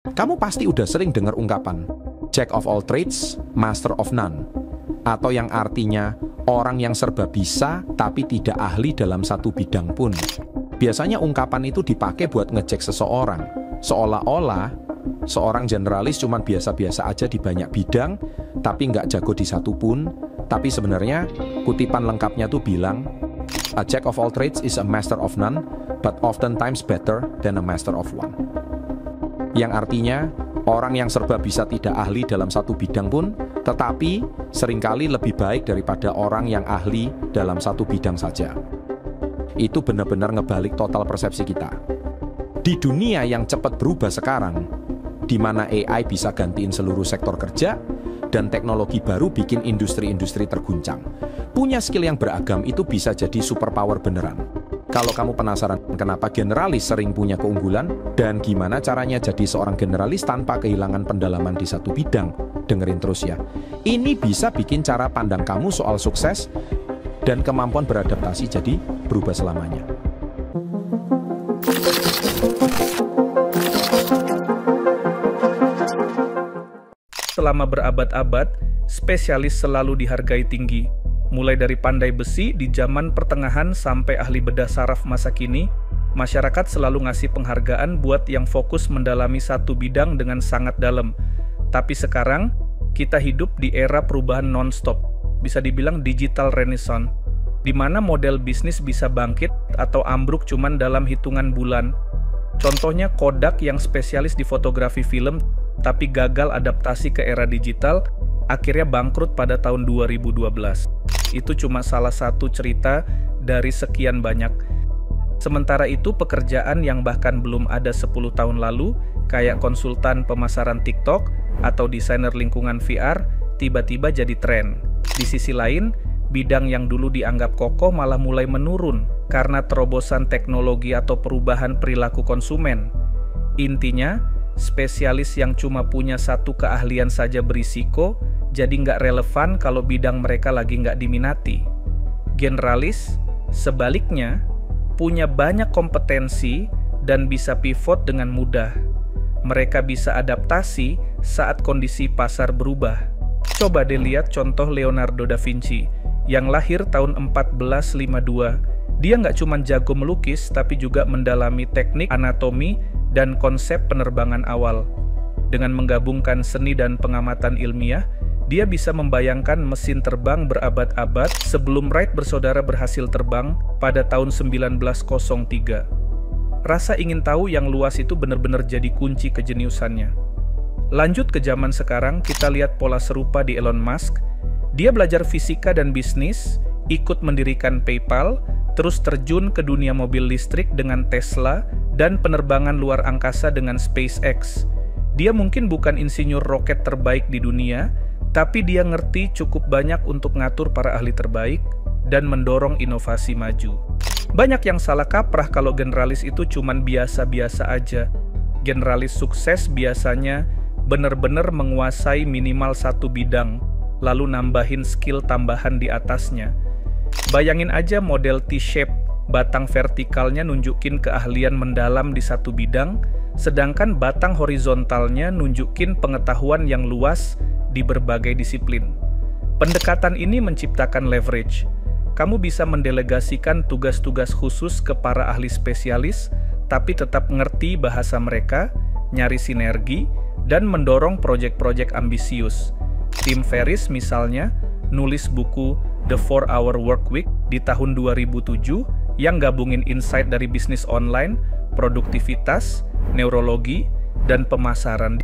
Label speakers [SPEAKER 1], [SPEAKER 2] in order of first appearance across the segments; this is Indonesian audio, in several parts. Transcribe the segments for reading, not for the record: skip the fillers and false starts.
[SPEAKER 1] Kamu pasti udah sering dengar ungkapan Jack of all trades, master of none. Atau yang artinya orang yang serba bisa tapi tidak ahli dalam satu bidang pun. Biasanya ungkapan itu dipakai buat ngecek seseorang. Seolah-olah seorang generalis cuma biasa-biasa aja di banyak bidang, tapi nggak jago di satu pun. Tapi sebenarnya kutipan lengkapnya tuh bilang, a jack of all trades is a master of none, but oftentimes better than a master of one. Yang artinya, orang yang serba bisa tidak ahli dalam satu bidang pun, tetapi seringkali lebih baik daripada orang yang ahli dalam satu bidang saja. Itu benar-benar ngebalik total persepsi kita. Di dunia yang cepat berubah sekarang, di mana AI bisa gantiin seluruh sektor kerja, dan teknologi baru bikin industri-industri terguncang. Punya skill yang beragam itu bisa jadi superpower beneran. Kalau kamu penasaran kenapa generalis sering punya keunggulan, dan gimana caranya jadi seorang generalis tanpa kehilangan pendalaman di satu bidang, dengerin terus ya. Ini bisa bikin cara pandang kamu soal sukses dan kemampuan beradaptasi jadi berubah selamanya.
[SPEAKER 2] Selama berabad-abad, spesialis selalu dihargai tinggi. Mulai dari pandai besi di zaman pertengahan sampai ahli bedah saraf masa kini, masyarakat selalu ngasih penghargaan buat yang fokus mendalami satu bidang dengan sangat dalam. Tapi sekarang, kita hidup di era perubahan non-stop, bisa dibilang digital renaissance, di mana model bisnis bisa bangkit atau ambruk cuman dalam hitungan bulan. Contohnya Kodak yang spesialis di fotografi film, tapi gagal adaptasi ke era digital, akhirnya bangkrut pada tahun 2012. Itu cuma salah satu cerita dari sekian banyak. Sementara itu pekerjaan yang bahkan belum ada 10 tahun lalu, kayak konsultan pemasaran TikTok atau desainer lingkungan VR, tiba-tiba jadi tren. Di sisi lain, bidang yang dulu dianggap kokoh malah mulai menurun karena terobosan teknologi atau perubahan perilaku konsumen. Intinya, spesialis yang cuma punya satu keahlian saja berisiko, jadi nggak relevan kalau bidang mereka lagi nggak diminati. Generalis, sebaliknya, punya banyak kompetensi dan bisa pivot dengan mudah. Mereka bisa adaptasi saat kondisi pasar berubah. Coba deh lihat contoh Leonardo da Vinci, yang lahir tahun 1452. Dia nggak cuma jago melukis, tapi juga mendalami teknik, anatomi, dan konsep penerbangan awal. Dengan menggabungkan seni dan pengamatan ilmiah, dia bisa membayangkan mesin terbang berabad-abad sebelum Wright bersaudara berhasil terbang pada tahun 1903. Rasa ingin tahu yang luas itu benar-benar jadi kunci kejeniusannya. Lanjut ke zaman sekarang, kita lihat pola serupa di Elon Musk. Dia belajar fisika dan bisnis, ikut mendirikan PayPal, terus terjun ke dunia mobil listrik dengan Tesla, dan penerbangan luar angkasa dengan SpaceX. Dia mungkin bukan insinyur roket terbaik di dunia, tapi dia ngerti cukup banyak untuk ngatur para ahli terbaik dan mendorong inovasi maju. Banyak yang salah kaprah kalau generalis itu cuman biasa-biasa aja. Generalis sukses biasanya benar-benar menguasai minimal satu bidang, lalu nambahin skill tambahan di atasnya. Bayangin aja model T-shape, batang vertikalnya nunjukin keahlian mendalam di satu bidang, sedangkan batang horizontalnya nunjukin pengetahuan yang luas di berbagai disiplin. Pendekatan ini menciptakan leverage. Kamu bisa mendelegasikan tugas-tugas khusus ke para ahli spesialis, tapi tetap ngerti bahasa mereka, nyari sinergi, dan mendorong proyek-proyek ambisius. Tim Ferriss misalnya, nulis buku The 4-Hour Workweek di tahun 2007 yang gabungin insight dari bisnis online, produktivitas, neurologi, dan pemasaran.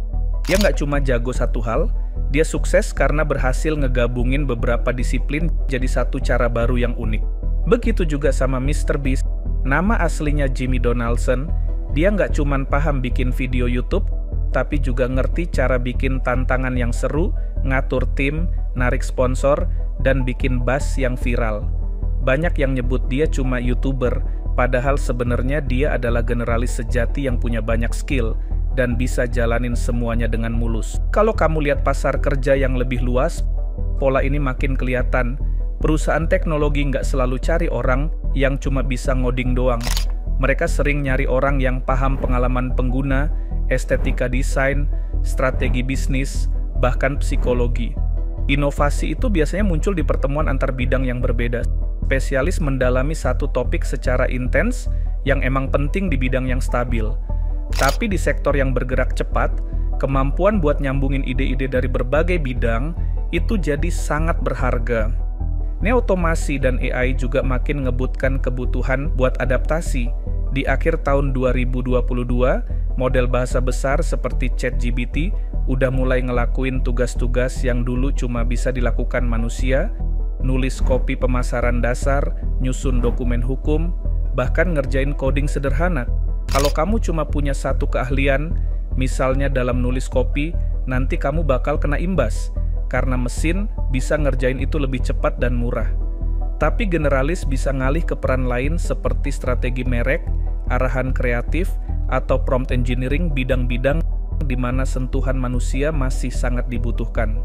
[SPEAKER 2] Dia nggak cuma jago satu hal, dia sukses karena berhasil ngegabungin beberapa disiplin jadi satu cara baru yang unik. Begitu juga sama Mr. Beast, nama aslinya Jimmy Donaldson, dia nggak cuma paham bikin video YouTube, tapi juga ngerti cara bikin tantangan yang seru, ngatur tim, narik sponsor, dan bikin buzz yang viral. Banyak yang nyebut dia cuma YouTuber, padahal sebenarnya dia adalah generalis sejati yang punya banyak skill dan bisa jalanin semuanya dengan mulus. Kalau kamu lihat pasar kerja yang lebih luas, pola ini makin kelihatan. Perusahaan teknologi nggak selalu cari orang yang cuma bisa ngoding doang. Mereka sering nyari orang yang paham pengalaman pengguna, estetika desain, strategi bisnis, bahkan psikologi. Inovasi itu biasanya muncul di pertemuan antar bidang yang berbeda. Spesialis mendalami satu topik secara intens yang emang penting di bidang yang stabil. Tapi di sektor yang bergerak cepat, kemampuan buat nyambungin ide-ide dari berbagai bidang itu jadi sangat berharga. Otomasi dan AI juga makin ngebutkan kebutuhan buat adaptasi. Di akhir tahun 2022, model bahasa besar seperti ChatGPT udah mulai ngelakuin tugas-tugas yang dulu cuma bisa dilakukan manusia, nulis kopi pemasaran dasar, nyusun dokumen hukum, bahkan ngerjain coding sederhana. Kalau kamu cuma punya satu keahlian, misalnya dalam nulis kopi, nanti kamu bakal kena imbas, karena mesin bisa ngerjain itu lebih cepat dan murah. Tapi generalis bisa ngalih ke peran lain seperti strategi merek, arahan kreatif, atau prompt engineering, bidang-bidang di mana sentuhan manusia masih sangat dibutuhkan.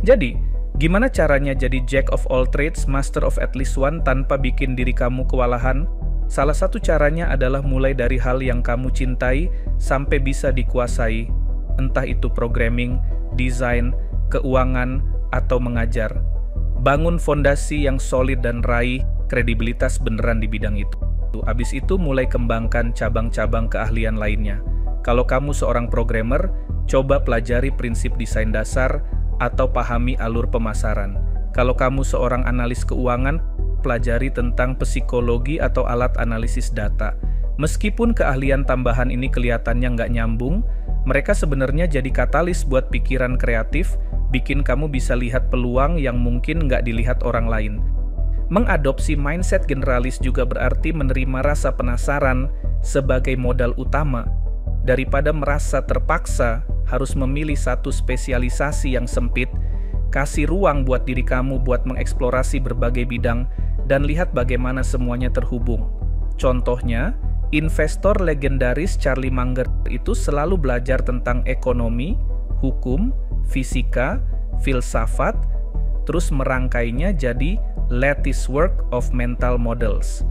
[SPEAKER 2] Jadi, gimana caranya jadi jack of all trades, master of at least one tanpa bikin diri kamu kewalahan? Salah satu caranya adalah mulai dari hal yang kamu cintai sampai bisa dikuasai, entah itu programming, desain, keuangan, atau mengajar. Bangun fondasi yang solid dan raih kredibilitas beneran di bidang itu. Abis itu mulai kembangkan cabang-cabang keahlian lainnya. Kalau kamu seorang programmer, coba pelajari prinsip desain dasar atau pahami alur pemasaran. Kalau kamu seorang analis keuangan, pelajari tentang psikologi atau alat analisis data. Meskipun keahlian tambahan ini kelihatannya nggak nyambung, mereka sebenarnya jadi katalis buat pikiran kreatif, bikin kamu bisa lihat peluang yang mungkin nggak dilihat orang lain. Mengadopsi mindset generalis juga berarti menerima rasa penasaran sebagai modal utama. Daripada merasa terpaksa harus memilih satu spesialisasi yang sempit, kasih ruang buat diri kamu buat mengeksplorasi berbagai bidang dan lihat bagaimana semuanya terhubung. Contohnya, investor legendaris Charlie Munger itu selalu belajar tentang ekonomi, hukum, fisika, filsafat, terus merangkainya jadi lattice work of mental models.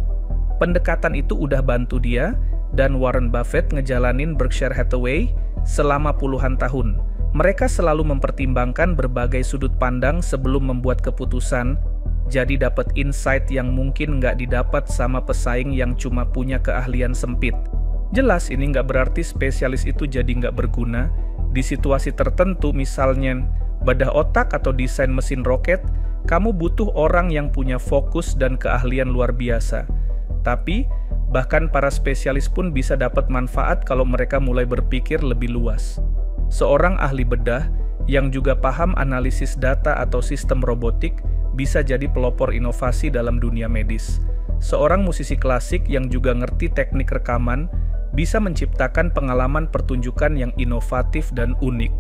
[SPEAKER 2] Pendekatan itu udah bantu dia dan Warren Buffett ngejalanin Berkshire Hathaway selama puluhan tahun. Mereka selalu mempertimbangkan berbagai sudut pandang sebelum membuat keputusan, jadi dapat insight yang mungkin nggak didapat sama pesaing yang cuma punya keahlian sempit. Jelas ini nggak berarti spesialis itu jadi nggak berguna. Di situasi tertentu, misalnya bedah otak atau desain mesin roket, kamu butuh orang yang punya fokus dan keahlian luar biasa. Tapi, bahkan para spesialis pun bisa dapat manfaat kalau mereka mulai berpikir lebih luas. Seorang ahli bedah yang juga paham analisis data atau sistem robotik bisa jadi pelopor inovasi dalam dunia medis. Seorang musisi klasik yang juga ngerti teknik rekaman bisa menciptakan pengalaman pertunjukan yang inovatif dan unik.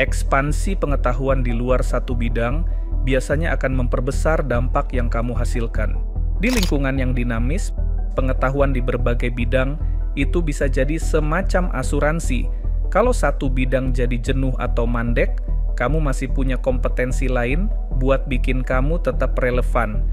[SPEAKER 2] Ekspansi pengetahuan di luar satu bidang biasanya akan memperbesar dampak yang kamu hasilkan. Di lingkungan yang dinamis, pengetahuan di berbagai bidang itu bisa jadi semacam asuransi. Kalau satu bidang jadi jenuh atau mandek, kamu masih punya kompetensi lain buat bikin kamu tetap relevan.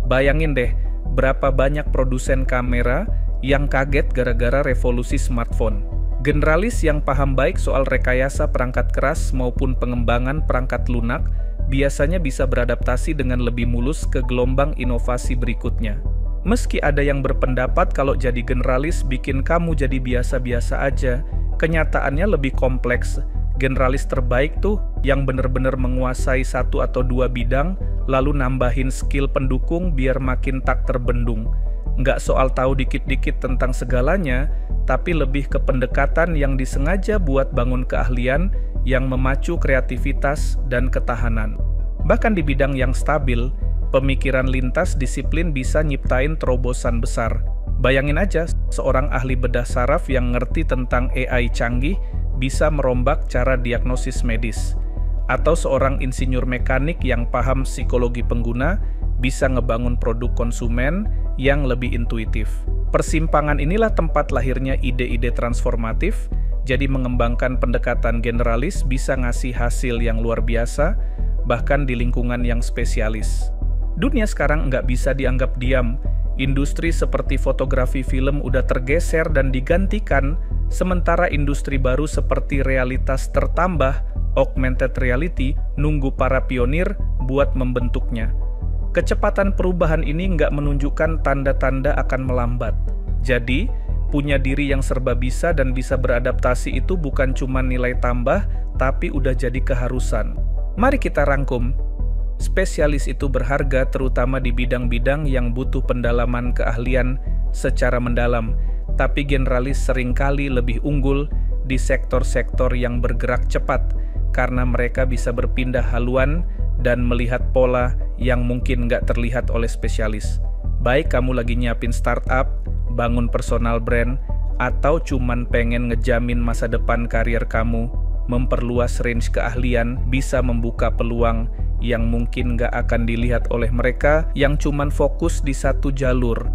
[SPEAKER 2] Bayangin deh, berapa banyak produsen kamera yang kaget gara-gara revolusi smartphone. Generalis yang paham baik soal rekayasa perangkat keras maupun pengembangan perangkat lunak biasanya bisa beradaptasi dengan lebih mulus ke gelombang inovasi berikutnya. Meski ada yang berpendapat kalau jadi generalis bikin kamu jadi biasa-biasa aja, kenyataannya lebih kompleks. Generalis terbaik tuh yang bener-bener menguasai satu atau dua bidang, lalu nambahin skill pendukung biar makin tak terbendung. Nggak soal tahu dikit-dikit tentang segalanya, tapi lebih ke pendekatan yang disengaja buat bangun keahlian yang memacu kreativitas dan ketahanan. Bahkan di bidang yang stabil, pemikiran lintas disiplin bisa nyiptain terobosan besar. Bayangin aja, seorang ahli bedah saraf yang ngerti tentang AI canggih bisa merombak cara diagnosis medis. Atau seorang insinyur mekanik yang paham psikologi pengguna bisa ngebangun produk konsumen yang lebih intuitif. Persimpangan inilah tempat lahirnya ide-ide transformatif, jadi mengembangkan pendekatan generalis bisa ngasih hasil yang luar biasa, bahkan di lingkungan yang spesialis. Dunia sekarang nggak bisa dianggap diam. Industri seperti fotografi film udah tergeser dan digantikan, sementara industri baru seperti realitas tertambah, augmented reality, nunggu para pionir buat membentuknya. Kecepatan perubahan ini nggak menunjukkan tanda-tanda akan melambat. Jadi, punya diri yang serba bisa dan bisa beradaptasi itu bukan cuma nilai tambah, tapi udah jadi keharusan. Mari kita rangkum. Spesialis itu berharga terutama di bidang-bidang yang butuh pendalaman keahlian secara mendalam, tapi generalis seringkali lebih unggul di sektor-sektor yang bergerak cepat karena mereka bisa berpindah haluan dan melihat pola yang mungkin nggak terlihat oleh spesialis. Baik kamu lagi nyiapin startup, bangun personal brand, atau cuman pengen ngejamin masa depan karir kamu, memperluas range keahlian bisa membuka peluang yang mungkin nggak akan dilihat oleh mereka yang cuman fokus di satu jalur.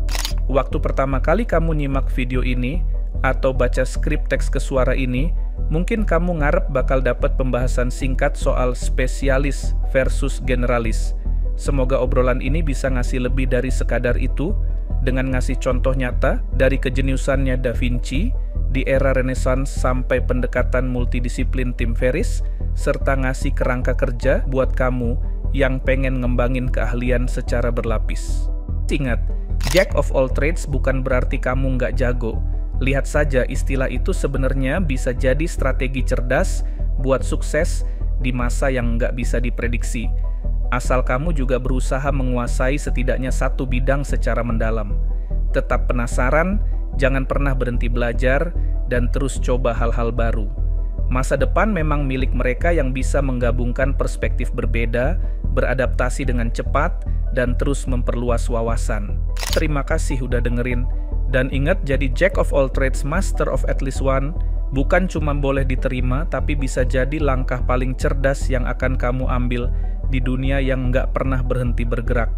[SPEAKER 2] Waktu pertama kali kamu nyimak video ini atau baca skrip teks ke suara ini, mungkin kamu ngarep bakal dapat pembahasan singkat soal spesialis versus generalis. Semoga obrolan ini bisa ngasih lebih dari sekadar itu, dengan ngasih contoh nyata dari kejeniusannya Da Vinci di era Renaissance sampai pendekatan multidisiplin Tim Ferriss, serta ngasih kerangka kerja buat kamu yang pengen ngembangin keahlian secara berlapis. Ingat, Jack of all trades bukan berarti kamu nggak jago. Lihat saja istilah itu sebenarnya bisa jadi strategi cerdas buat sukses di masa yang nggak bisa diprediksi. Asal kamu juga berusaha menguasai setidaknya satu bidang secara mendalam. Tetap penasaran, jangan pernah berhenti belajar, dan terus coba hal-hal baru. Masa depan memang milik mereka yang bisa menggabungkan perspektif berbeda, beradaptasi dengan cepat, dan terus memperluas wawasan. Terima kasih udah dengerin. Dan ingat, jadi Jack of all trades, master of at least one, bukan cuma boleh diterima, tapi bisa jadi langkah paling cerdas yang akan kamu ambil di dunia yang nggak pernah berhenti bergerak.